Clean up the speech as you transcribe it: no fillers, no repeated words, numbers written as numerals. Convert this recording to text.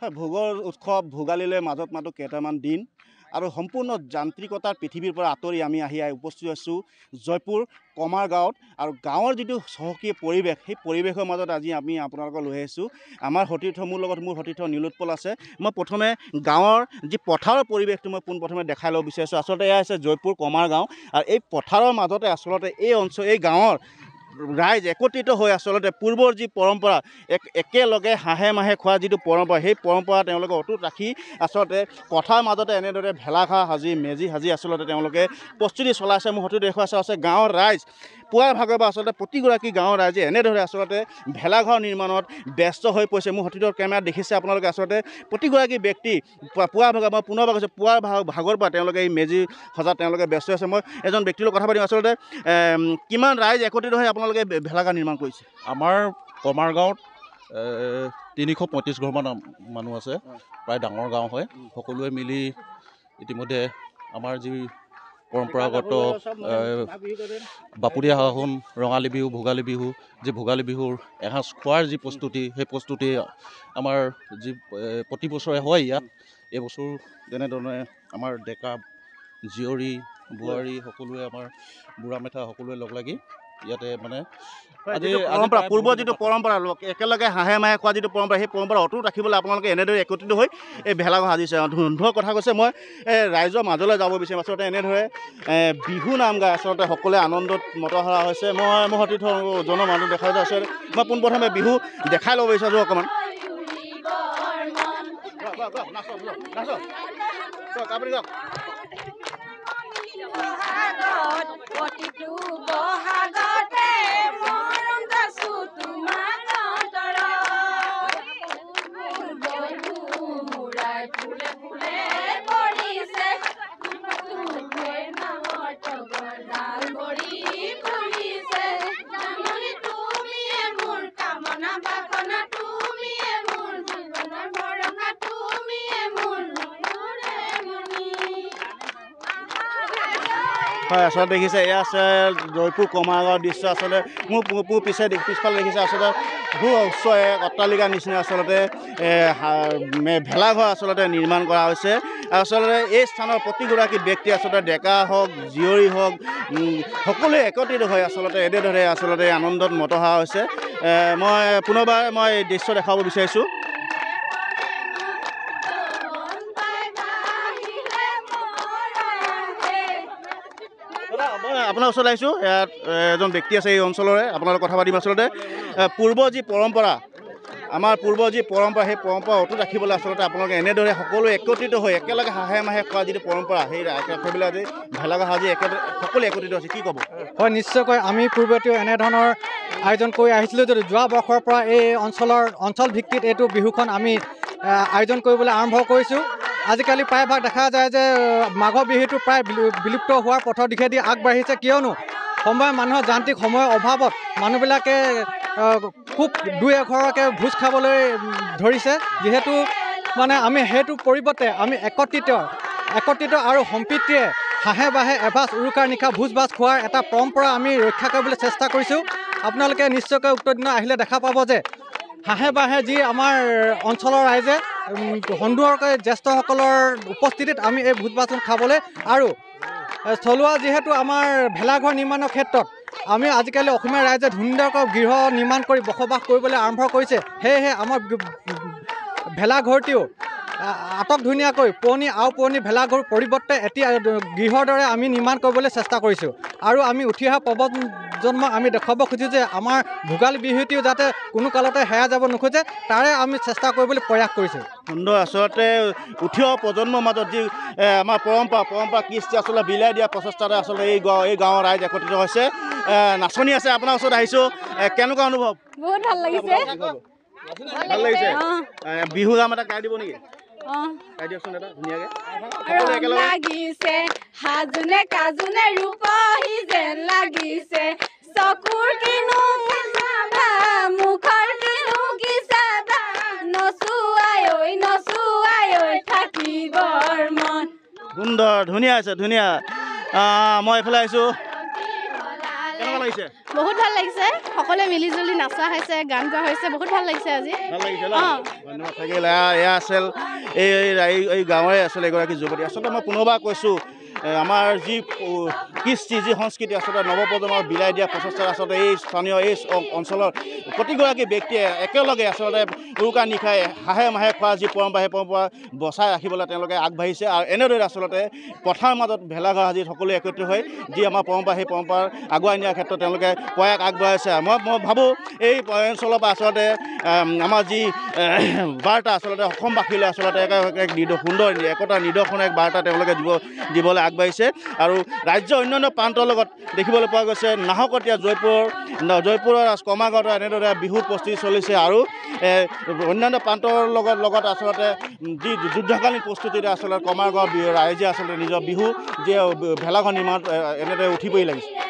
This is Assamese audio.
হয়, ভোগৰ উৎসৱ ভোগালীলৈ মাজত মাত্ৰ কেইটামান দিন আৰু সম্পূৰ্ণ যান্ত্ৰিকতাৰ পৃথিৱীৰ পৰা আঁতৰি আমি আহি উপস্থিত আছোঁ জয়পুৰ কমাৰ গাঁৱত। আৰু গাঁৱৰ যিটো চহকী পৰিৱেশ, সেই পৰিৱেশৰ মাজত আজি আমি আপোনালোকক লৈ আহিছোঁ। আমাৰ সতীৰ্থ মোৰ সতীৰ্থ নীলোৎপল আছে। মই প্ৰথমে গাঁৱৰ যি পথাৰৰ পৰিৱেশটো মই পোনপ্ৰথমে দেখাই ল'ব বিচাৰিছোঁ। আচলতে এয়া হৈছে জয়পুৰ কমাৰ গাঁও আৰু এই পথাৰৰ মাজতে আচলতে এই গাঁৱৰ ৰাইজ একত্ৰিত হৈ আচলতে পূৰ্বৰ যি পৰম্পৰা একেলগে হাঁহে মাহে খোৱা যিটো পৰম্পৰা, সেই পৰম্পৰা তেওঁলোকে অটুট ৰাখি আচলতে পথাৰ মাজতে এনেদৰে ভেলাঘৰ সাজি মেজি সাজি আচলতে তেওঁলোকে প্ৰস্তুতি চলাইছে। মোৰ সতীৰ্থ দেখুৱাইছে আছে গাঁৱৰ ৰাইজ পুৱাৰ ভাগৰ পৰা আচলতে প্ৰতিগৰাকী গাঁৱৰ ৰাইজে এনেদৰে আচলতে ভেলাঘৰ নিৰ্মাণত ব্যস্ত হৈ পৰিছে। মোৰ সতীৰ্থৰ কেমেৰাত দেখিছে আপোনালোকে আচলতে প্ৰতিগৰাকী ব্যক্তি পুৱাৰ ভাগৰ মই পুনৰ কৈছোঁ পুৱাৰ ভাগৰ পৰা তেওঁলোকে এই মেজি সজাত তেওঁলোকে ব্যস্ত আছে। মই এজন ব্যক্তিৰ লগত কথা পাতিম। আচলতে কিমান ৰাইজ একত্ৰিত হৈ আপোনালোকে ভেলাঘৰ নিৰ্মাণ কৰিছে? আমাৰ কমাৰ গাঁৱত 335 ঘৰমান মানুহ আছে, প্ৰায় ডাঙৰ গাঁও হয়। সকলোৱে মিলি ইতিমধ্যে আমাৰ যি পৰম্পৰাগত বাপুৰীয়া শাসন ৰঙালী বিহু ভোগালী বিহু, যি ভোগালী বিহুৰ এসাঁজ খোৱাৰ যি প্ৰস্তুতি, সেই প্ৰস্তুতি আমাৰ যি প্ৰতি বছৰে হয় ইয়াত। এইবছৰ যেনেধৰণে আমাৰ ডেকা জীয়ৰী বোৱাৰী সকলোৱে আমাৰ বুঢ়া মেথা সকলোৱে লগ লাগি ইয়াতে মানে পূৰ্বৰ যিটো পৰম্পৰা একেলগে হাঁহে মাহে খোৱা যিটো পৰম্পৰা, সেই পৰম্পৰা অটুট ৰাখিবলৈ আপোনালোকে এনেদৰে একত্ৰিত হৈ এই ভেলাঘৰ সাজিছে। ধুৰ কথা কৈছে। মই ৰাইজৰ মাজলৈ যাব বিচাৰিম। আচলতে এনেদৰে বিহু নাম গাই আচলতে সকলোৱে আনন্দত মতহৰা হৈছে। মই সতীৰ্থ জনৰ মানুহ দেখাই আছে। মই পোনপ্ৰথমে বিহু দেখাই ল'ব বিচাৰিছোঁ অকণমান। হয়, আচলতে দেখিছে এয়া আছে জয়পুৰ কমাৰগাঁৱৰ দৃশ্য। আচলতে মোৰ পিছফালে দেখিছে আচলতে বহু উচ্চ এক অট্টালিকাৰ নিচিনা আচলতে ভেলাঘৰ আচলতে নিৰ্মাণ কৰা হৈছে। আচলতে এই স্থানৰ প্ৰতিগৰাকী ব্যক্তি আচলতে ডেকা হওক জীয়ৰী হওক সকলোৱে একত্ৰিত হৈ আচলতে এনেদৰে আচলতে আনন্দত মতহৰা হৈছে। মই পুনৰবাৰ মই দৃশ্য দেখাব বিচাৰিছোঁ। আপোনাৰ ওচৰত আহিছোঁ। ইয়াত এজন ব্যক্তি আছে এই অঞ্চলৰে, আপোনাৰ লগত কথা পাতিম। আচলতে পূৰ্বৰ যি পৰম্পৰা সেই পৰম্পৰা অটুট ৰাখিবলৈ আচলতে আপোনালোকে এনেদৰে সকলোৱে একত্ৰিত হৈ একেলগে হাঁহে মাহে খোৱা যিটো পৰম্পৰা, সেই সেইবিলাক আজি ভেলাঘৰ সাজি সকলোৱে একত্ৰিত হৈছে। কি ক'ব? হয়, নিশ্চয়কৈ আমি পূৰ্বতেও এনেধৰণৰ আয়োজন কৰি আহিছিলোঁ। যদি যোৱা বৰ্ষৰ পৰা এই অঞ্চল ভিত্তিত এইটো বিহুখন আমি আয়োজন কৰিবলৈ আৰম্ভ কৰিছোঁ। আজিকালি প্ৰায়ভাগ দেখা যায় যে মাঘৰ বিহুটো প্ৰায় বিলুপ্ত হোৱাৰ পথৰ দিশেদি আগবাঢ়িছে। কিয়নো মানুহৰ যান্ত্ৰিক সময়ৰ অভাৱত মানুহবিলাকে খুব দুই এঘৰকে ভোজ খাবলৈ ধৰিছে। যিহেতু মানে আমি সেইটো পৰিৱৰ্তে আমি একত্ৰিত আৰু সম্প্ৰীতিৰে হাঁহে বাঁহে এভাজ উৰুকাৰ নিশা ভোজ ভাজ খোৱাৰ এটা পৰম্পৰা আমি ৰক্ষা কৰিবলৈ চেষ্টা কৰিছোঁ। আপোনালোকে নিশ্চয়কৈ উক্ত দিনা আহিলে দেখা পাব যে হাঁহে বাঁহে যি আমাৰ অঞ্চলৰ ৰাইজে সুন্দৰকৈ জ্যেষ্ঠসকলৰ উপস্থিতিত আমি এই ভোজ ভাতখন খাবলৈ আৰু থলুৱা যিহেতু আমাৰ ভেলাঘৰ নিৰ্মাণৰ ক্ষেত্ৰত আমি আজিকালি অসমীয়া ৰাইজে ধুনীয়াকৈ গৃহ নিৰ্মাণ কৰি বসবাস কৰিবলৈ আৰম্ভ কৰিছে। সেয়েহে আমাৰ ভেলাঘৰটিও আটক ধুনীয়াকৈ পুৰণি ভেলাঘৰ পৰিৱৰ্তে এতিয়া গৃহৰ দৰে আমি নিৰ্মাণ কৰিবলৈ চেষ্টা কৰিছোঁ। আৰু আমি উঠি অহা প্ৰজন্মক আমি দেখুৱাব খুজিছোঁ যে আমাৰ ভোগালী বিহুটিও যাতে কোনো কালতে হেৰাই যাব নোখোজে, তাৰে আমি চেষ্টা কৰিবলৈ প্ৰয়াস কৰিছোঁ। সুন্দৰ। আচলতে উঠি অহা প্ৰজন্মৰ মাজত যি আমাৰ পৰম্পৰা কৃষ্টি আচলতে বিলাই দিয়া প্ৰচেষ্টাতে আচলতে এই গাঁৱৰ ৰাইজ একত্ৰিত হৈছে। নাচনি আছে, আপোনাৰ ওচৰত আহিছোঁ। কেনেকুৱা অনুভৱ? বহুত ভাল লাগিছে। ভাল লাগিছে। বিহু গান এটা গাই দিব নেকি? গাই দিয়কচোন এটা ধুনীয়াকৈ। লাগিছে হাজুনে কাজুনে ৰূপহী যেন লাগিছে, চকুৰ কিনো মুখৰ কিনো কি চাবা, নচুৱাই ঐ থাকিবৰ মন। সুন্দৰ, ধুনীয়া আছে, ধুনীয়া। মই এইফালে আহিছোঁ। কেনেকুৱা লাগিছে বহুত ভাল লাগিছে সকলোৱে মিলি জুলি নাচা হৈছে গান গোৱা হৈছে বহুত ভাল লাগিছে আজি ভাল লাগিছে ন ধন্যবাদ থাকিল এয়া আছিল এই গাঁৱৰে আচলতে এগৰাকী যুৱতী আচলতে মই পুনৰবাৰ কৈছোঁ আমাৰ যি কৃষ্টি যি সংস্কৃতি আচলতে নৱপ্ৰজন্মক বিলাই দিয়া প্ৰচেষ্টা আচলতে এই স্থানীয় এই অঞ্চলৰ প্ৰতিগৰাকী ব্যক্তিয়ে একেলগে আচলতে উৰুকা নিশাই হাঁহে মাহে খোৱা যি পৰম্পৰা সেই পৰম্পৰা বচাই ৰাখিবলৈ তেওঁলোকে আগবাঢ়িছে আৰু এনেদৰে আচলতে পথাৰ মাজত ভেলাঘৰ সাজি সকলোৱে একত্ৰিত হৈ যি আমাৰ পৰম্পৰা সেই পৰম্পৰা আগুৱাই নিয়াৰ ক্ষেত্ৰত তেওঁলোকে প্ৰয়াস আগবঢ়াইছে মই ভাবোঁ এই অঞ্চলৰ পৰা আচলতে আমাৰ যি বাৰ্তা আচলতে অসমবাসীলৈ আচলতে এক সুন্দৰ একতা নিদৰ্শন এক বাৰ্তা তেওঁলোকে দিবলৈ আগবাঢ়িছে আৰু ৰাজ্যৰ অন্যান্য প্ৰান্তৰ লগত দেখিবলৈ পোৱা গৈছে নাহকটীয়া জয়পুৰৰ কমাৰগাঁৱত এনেদৰে বিহু প্ৰস্তুতি চলিছে আৰু অন্যান্য প্ৰান্তৰ লগত আচলতে যি যুদ্ধকালীন প্ৰস্তুতিৰে আচলতে কমাৰগাঁৱৰ ৰাইজে আচলতে নিজৰ বিহু যি ভেলাঘৰ নিৰ্মাণত এনেদৰে উঠি পৰি লাগিছে